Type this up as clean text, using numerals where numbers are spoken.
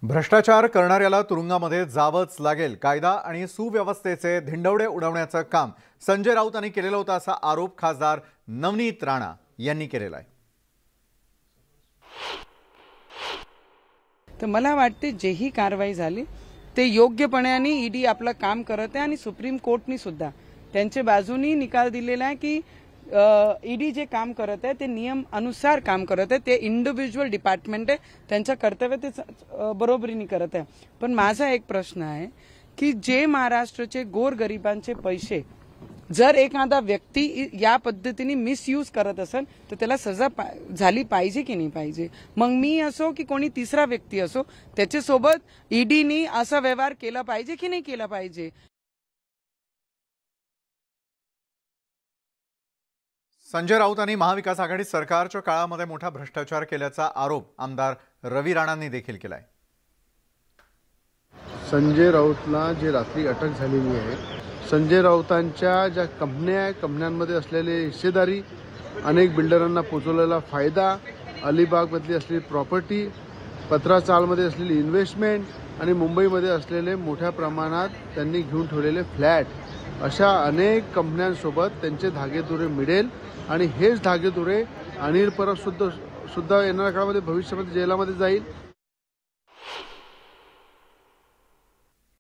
भ्रष्टाचार करणाऱ्याला तुरुंगामध्ये जावंच लागेल, कायदा आणि सुव्यवस्थेचे धिंडवडे उडवण्याचं काम संजय राऊत यांनी केलेलं होतं असा आरोप खासदार नवनीत राणा यांनी केलेला आहे। तर मला वाटते जेही कारवाई झाली ते योग्यपणे ईडी आपलं काम करत आहे आणि सुप्रीम कोर्टनी सुद्धा त्यांच्या बाजूनी निकाल दिलेला आहे की ईडी जे काम करत आहे ते नियम अनुसार काम करत आहे, ते इंडिव्हिज्युअल डिपार्टमेंट आहे, त्यांचं कर्तव्य ते बरोबरीने करत आहे। पण माझा एक प्रश्न आहे की जे महाराष्ट्राचे गोरगरिबांचे पैसे जर एखादा व्यक्ती या पद्धतीने मिसयूज करत असेल तर त्याला सजा झाली पाहिजे की नाही पाहिजे। मग मी असो की कोणी तिसरा व्यक्ती असो त्याच्यासोबत ईडीनी असा व्यवहार केला पाहिजे की नाही केला पाहिजे। संजय राऊत यांनी महाविकास आघाडी सरकारच्या काळामध्ये मोठा भ्रष्टाचार केल्याचा आरोप आमदार रवी राणांनी देखील केलाय। संजय राऊतला जे रात्री अटक झालेली आहे, संजय राऊतांच्या ज्या कंपन्यांमध्ये असलेले हिस्सेदारी, अनेक बिल्डरांना पोचवलेला फायदा, अलिबागमधली असलेली प्रॉपर्टी, पत्राचालमध्ये असलेली इन्व्हेस्टमेंट आणि मुंबईमध्ये असलेले मोठ्या प्रमाणात त्यांनी घेऊन ठेवलेले फ्लॅट, अशा अनेक कंपन्यांसोबत त्यांचे धागेदोरे मिळेल आणि हेच धागेदोरे अनिल परब सुद्धा येणाऱ्या काळामध्ये भविष्यामध्ये जेलामध्ये जाईल।